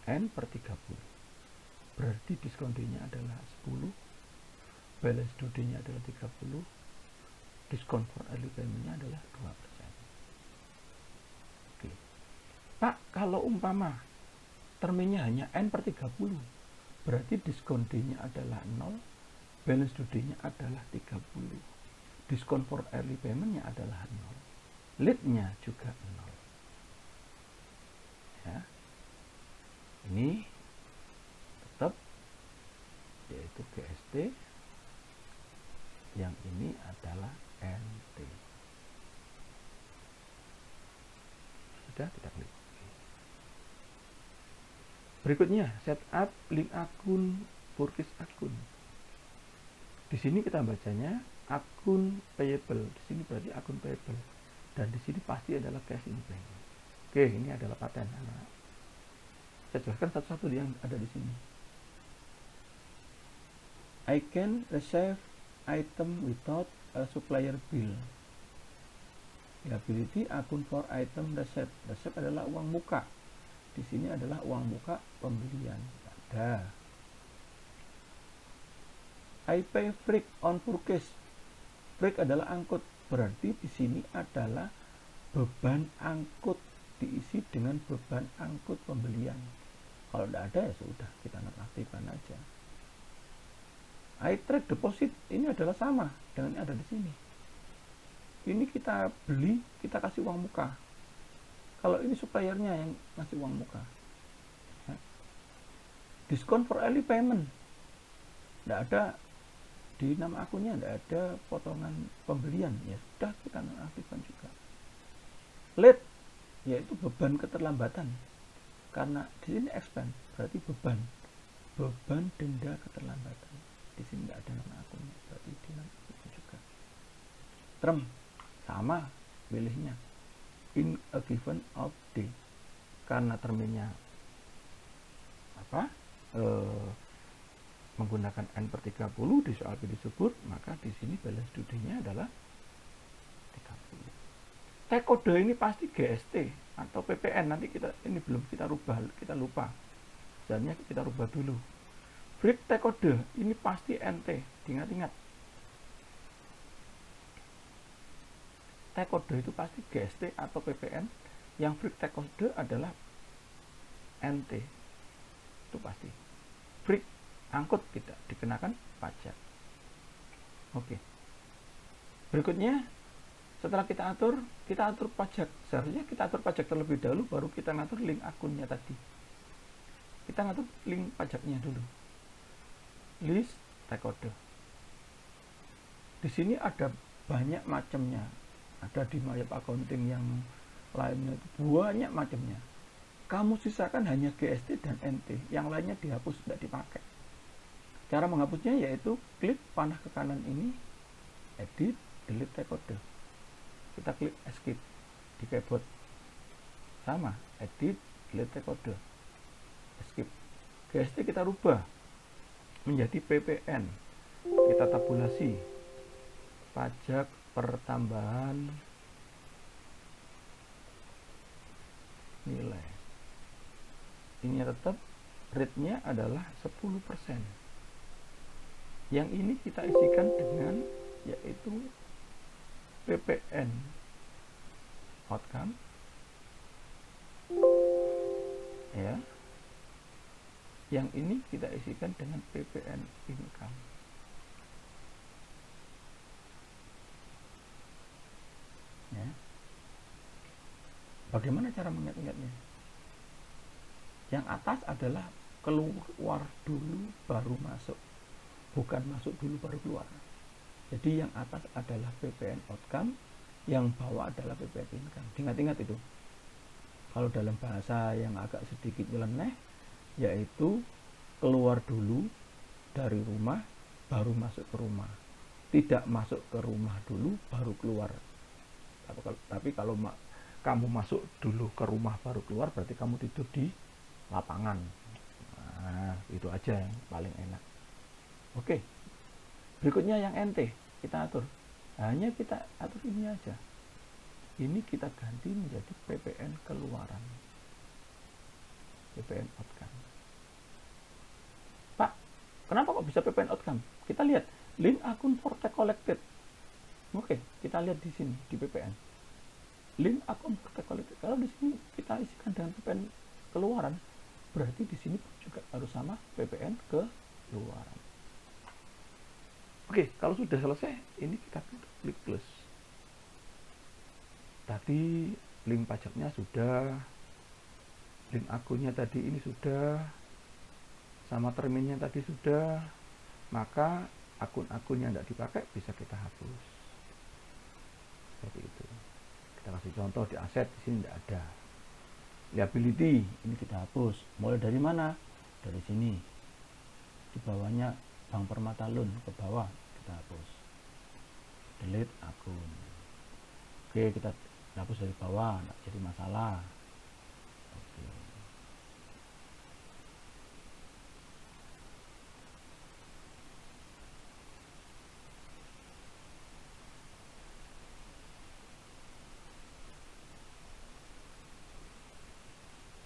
N/30, berarti diskon D-nya adalah 10, balance due day-nya adalah 30, diskon for early payment-nya adalah 2%. Oke. Pak, kalau umpama terminnya hanya N/30, berarti diskon D-nya adalah 0, balance due day-nya adalah 30, diskon for early payment-nya adalah 0, late-nya juga 0. Ya. Ini tetap yaitu GST, yang ini adalah NT. Sudah, kita klik. Berikutnya, setup link akun, purchase akun. Di sini kita bacanya akun payable. Di sini berarti akun payable. Dan di sini pasti adalah cash in bank. Oke, ini adalah paten. Nah, saya jelaskan satu-satu yang ada di sini. I can receive item without a supplier bill. Liability akun for item receipt. Receipt adalah uang muka. Di sini adalah uang muka pembelian. Ada. I pay freight on purchase. Freight adalah angkut. Berarti di sini adalah beban angkut diisi dengan beban angkut pembelian. Kalau tidak ada ya sudah, kita nonaktifkan aja. I trade deposit ini adalah sama dengan yang ada di sini. Ini kita beli, kita kasih uang muka. Kalau ini suppliernya yang ngasih uang muka. Ya. Diskon for early payment. Tidak ada di nama akunnya, tidak ada potongan pembelian. Ya sudah, kita nonaktifkan juga. Late, yaitu beban keterlambatan. Karena di sini expense, berarti beban denda keterlambatan. Di sini tidak ada nama akunnya, berarti dinonaktifkan juga. Term, sama pilihnya. In a given off day, karena terminnya menggunakan N/30 di soal disebut, maka di sini balance due day-nya adalah 30. Tag kode ini pasti GST atau PPN, nanti ini belum kita rubah, kita lupa. Sebenarnya kita rubah dulu. Break tag kode ini pasti NT, diingat-ingat. Tag kode itu pasti GST atau PPN, yang break tag kode adalah NT. Itu pasti. Break angkut tidak dikenakan pajak. Oke. Berikutnya, setelah kita atur pajak. Seharusnya kita atur pajak terlebih dahulu, baru kita ngatur link akunnya tadi. Kita ngatur link pajaknya dulu. List tag kode. Di sini ada banyak macamnya. Ada di Mayap Accounting yang lainnya itu banyak macamnya. Kamu sisakan hanya GST dan NT, yang lainnya dihapus, tidak dipakai. Cara menghapusnya yaitu klik panah ke kanan ini, edit, delete rekode. Kita klik escape di keyboard. Sama, edit, delete rekode, escape. GST kita rubah menjadi PPN. Kita tabulasi. Pajak pertambahan nilai. Ini tetap rate-nya adalah 10%. Yang ini kita isikan dengan yaitu PPN outcome, ya. Yang ini kita isikan dengan PPN income. Ya. Bagaimana cara mengingat-ingatnya? Yang atas adalah keluar dulu baru masuk, bukan masuk dulu baru keluar. Jadi yang atas adalah PPN outcome, yang bawah adalah PPN income. Ingat-ingat itu. Kalau dalam bahasa yang agak sedikit nyeleneh, yaitu keluar dulu dari rumah baru masuk ke rumah. Tidak masuk ke rumah dulu baru keluar. Tapi kalau kamu masuk dulu ke rumah baru keluar, berarti kamu tidur di lapangan. Nah, itu aja yang paling enak. Oke, berikutnya yang NT kita atur. Hanya kita atur ini aja. Ini kita ganti menjadi PPN keluaran, PPN outcome. Pak, kenapa kok bisa PPN outcome? Kita lihat link akun Vortex collected. Oke, kita lihat di sini di PPN. Link akun Vortex collected. Kalau di sini kita isikan dengan PPN keluaran, berarti di sini juga harus sama PPN keluaran. Oke, kalau sudah selesai, ini kita klik close. Tadi link pajaknya sudah, link akunnya tadi ini sudah, sama terminnya tadi sudah, maka akun-akun yang tidak dipakai bisa kita hapus. Seperti itu. Kita kasih contoh di aset, di sini tidak ada. Liability, ini kita hapus. Mulai dari mana? Dari sini. Di bawahnya Bank Permata Loan, ke bawah kita hapus. Delete akun. Oke, kita hapus dari bawah, tidak jadi masalah. Oke.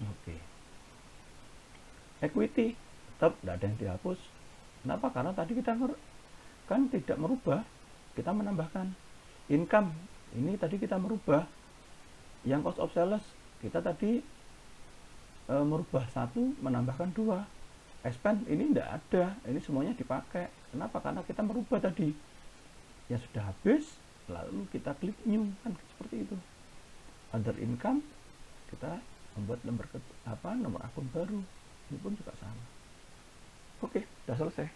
Oke. Equity tetap tidak ada yang dihapus. Kenapa? Karena tadi kita kan tidak merubah, kita menambahkan. Income ini tadi kita merubah. Yang cost of sales kita tadi merubah 1, menambahkan 2. Expense ini tidak ada, ini semuanya dipakai. Kenapa? Karena kita merubah tadi. Yang sudah habis, lalu kita klik new, kan seperti itu. Other income, kita membuat nomor akun baru. Ini pun juga sama. Oke, sudah selesai.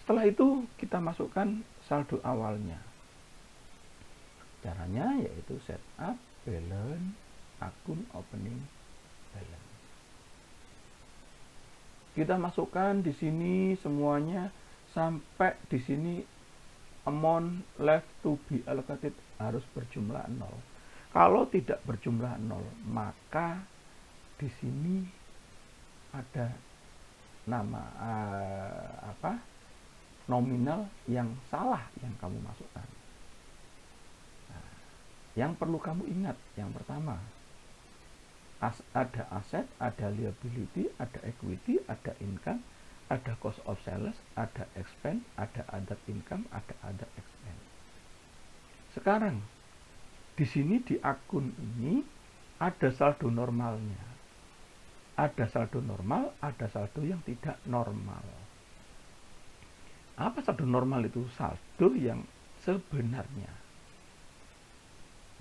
Setelah itu kita masukkan saldo awalnya. Caranya yaitu setup balance, akun opening balance. Kita masukkan di sini semuanya sampai di sini amount left to be allocated harus berjumlah 0. Kalau tidak berjumlah 0, maka di sini ada nama nominal yang salah yang kamu masukkan. Nah, yang perlu kamu ingat, yang pertama, ada aset, ada liability, ada equity, ada income, ada cost of sales, ada expense, ada other income, ada other expense. Sekarang di sini di akun ini ada saldo normalnya. Ada saldo normal, ada saldo yang tidak normal. Apa saldo normal itu? Saldo yang sebenarnya.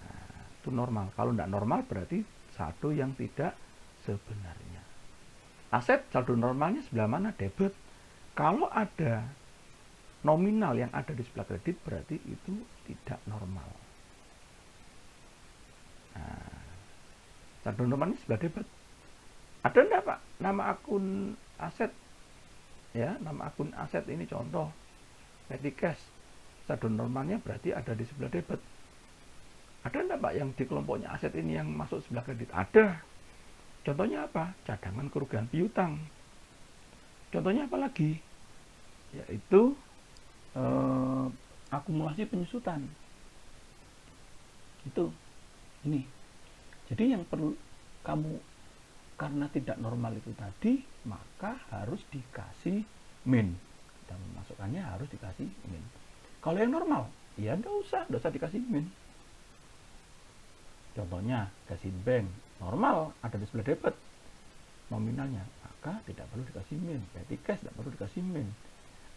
Nah, itu normal. Kalau tidak normal berarti saldo yang tidak sebenarnya. Aset saldo normalnya sebelah mana? Debit. Kalau ada nominal yang ada di sebelah kredit berarti itu tidak normal. Nah, Saldo normalnya sebelah debit. Ada enggak Pak nama akun aset? Ya, nama akun aset ini contoh petty cash. Saldo normalnya berarti ada di sebelah debit. Ada enggak Pak yang di kelompoknya aset ini yang masuk sebelah kredit? Ada. Contohnya apa? Cadangan kerugian piutang. Contohnya apa lagi? Yaitu akumulasi penyusutan. Itu ini. Jadi yang perlu kamu, karena tidak normal itu tadi, maka harus dikasih min. Dan masukannya harus dikasih min. Kalau yang normal, ya enggak usah dikasih min. Contohnya kasih bank normal ada di sebelah debit nominalnya, maka tidak perlu dikasih min. Petty cash tidak perlu dikasih min.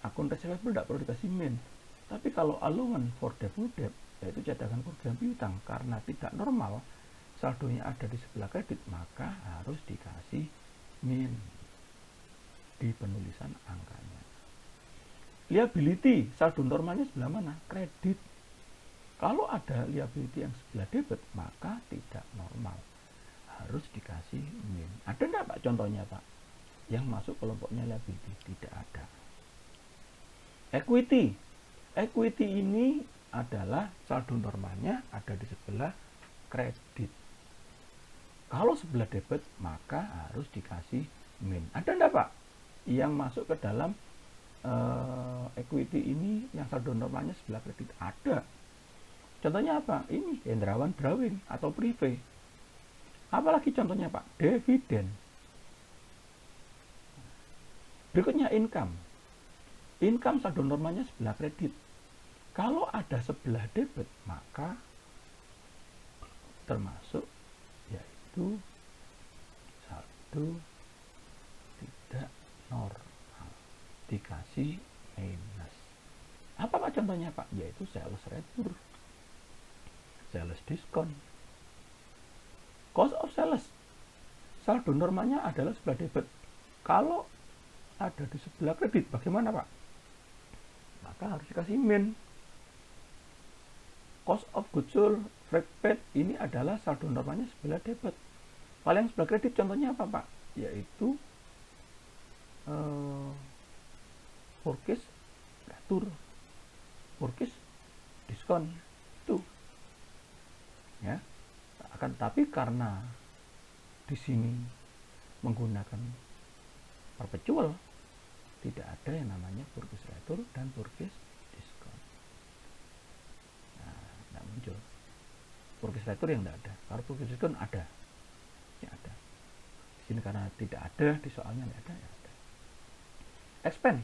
Akun receivable tidak perlu dikasih min. Tapi kalau allowance for debt, yaitu cadangan kerugian piutang, karena tidak normal, saldonya ada di sebelah kredit, maka harus dikasih min di penulisan angkanya. Liability, saldo normalnya sebelah mana? Kredit. Kalau ada liability yang sebelah debit, maka tidak normal, harus dikasih min. Ada enggak Pak contohnya Pak yang masuk kelompoknya liability? Tidak ada. Equity ini adalah saldo normalnya ada di sebelah kredit. Kalau sebelah debit, maka harus dikasih min. Ada enggak Pak yang masuk ke dalam equity ini yang saldo normalnya sebelah kredit? Ada. Contohnya apa? Ini Hendrawan Drawing atau Prive. Apalagi contohnya Pak? Dividen. Berikutnya income. Income saldo normalnya sebelah kredit. Kalau ada sebelah debit, maka termasuk yaitu saldo tidak normal, dikasih minus. Apa Pak contohnya Pak? Yaitu sales return, sales discount. Cost of sales, saldo normalnya adalah sebelah debit. Kalau ada di sebelah kredit, bagaimana Pak? Maka harus dikasih min. Cost of goods sold, freight paid, ini adalah saldo normalnya sebelah debit. Kalau yang sebelah kredit contohnya apa Pak? Yaitu purchase retur, purchase diskon. Itu ya. Akan tapi karena di sini menggunakan perpetual, tidak ada yang namanya purchase retur dan purchase diskon. Nah, tidak muncul. Purchase retur yang tidak ada. Kalau purchase diskon ada. Ya ada. Di sini karena tidak ada, di soalnya tidak ada, ya ada. Expense,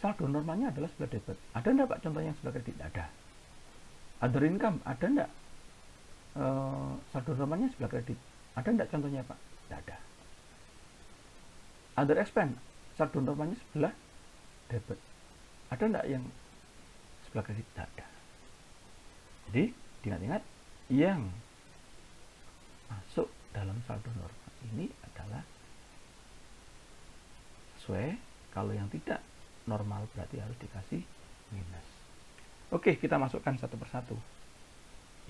saldo normalnya adalah sebelah debit. Ada enggak Pak contohnya yang sebelah kredit? Ada. Other income, ada enggak saldo normalnya sebelah kredit? Ada enggak contohnya Pak? Tidak ada. Other expense, saldo normalnya sebelah debit. Ada enggak yang sebelah kredit? Tidak ada. Jadi diingat-ingat, yang masuk dalam saldo normal ini adalah sesuai. Kalau yang tidak normal berarti harus dikasih minus. Oke, kita masukkan satu persatu.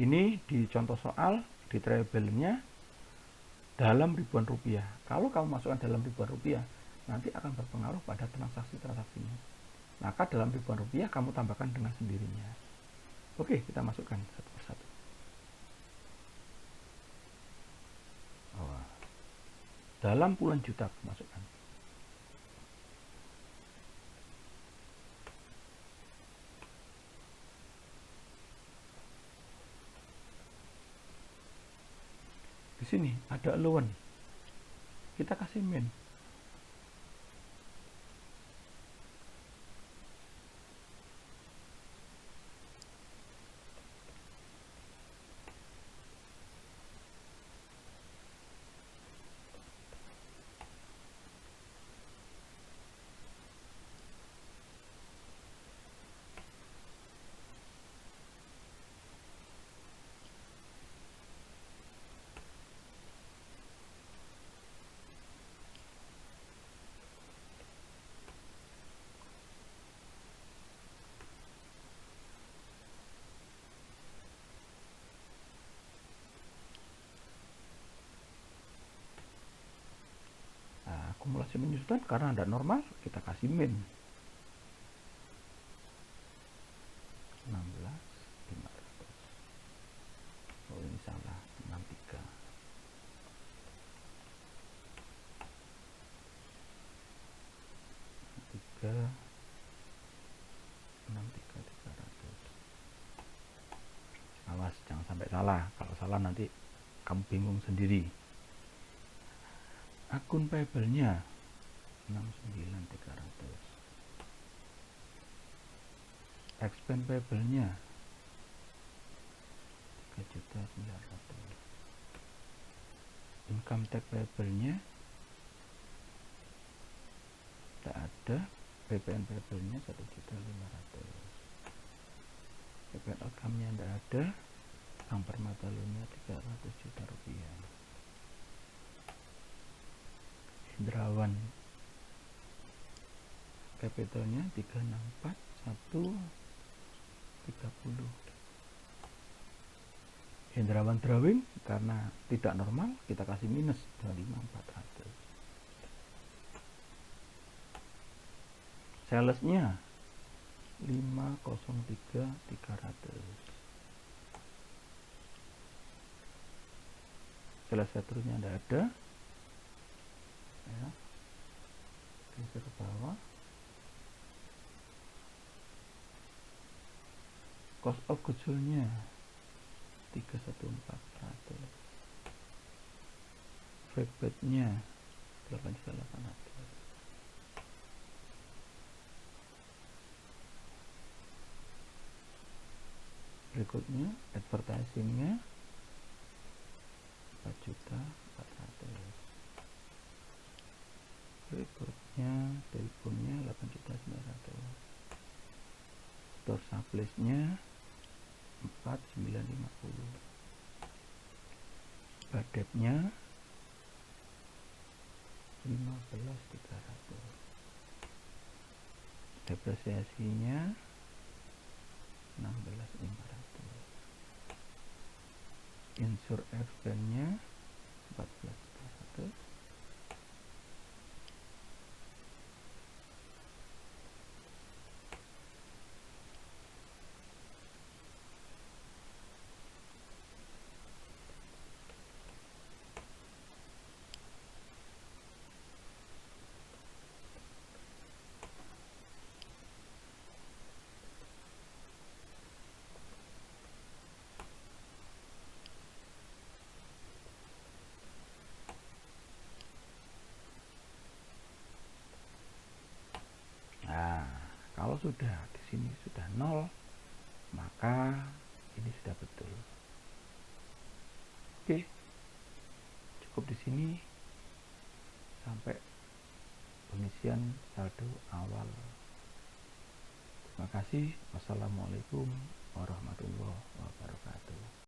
Ini di contoh soal, di trial balance-nya dalam ribuan rupiah. Kalau kamu masukkan dalam ribuan rupiah, nanti akan berpengaruh pada transaksinya. Maka dalam ribuan rupiah kamu tambahkan dengan sendirinya. Oke, kita masukkan satu persatu. Dalam puluhan juta masukkan. Di sini ada allowance. Kita kasih min. akumulasi menyusutan karena tidak normal, kita kasih min 16.500. Oh ini salah, 63. 63.300. Awas jangan sampai salah, kalau salah nanti kamu bingung sendiri. Akun payable-nya 69.300. Expense payable-nya 3.900.000. Income tax payable-nya tidak ada. PPN payable-nya 1.500.000. PPN outcome-nya tidak ada. Bank Permata Loan-nya 300 juta rupiah. Hendrawan capitalnya 364 130. Hendrawan drawing karena tidak normal kita kasih minus 25.400. Salesnya 503.300. Sales seterusnya tidak ada ya. Geser ke bawah. Cost of goods sold-nya 314.400. Factbed-nya 8.800. Berikutnya advertising-nya 4.400.000. Berikutnya teleponnya 8.900.000. Store supplies-nya 4.950. Badep-nya 15.300. Depresiasinya 16.500. Insure expense-nya 14.400. Nah, kalau sudah di sini sudah 0, maka ini sudah betul. Oke, cukup di sini sampai pengisian saldo awal. Terima kasih. Wassalamualaikum warahmatullahi wabarakatuh.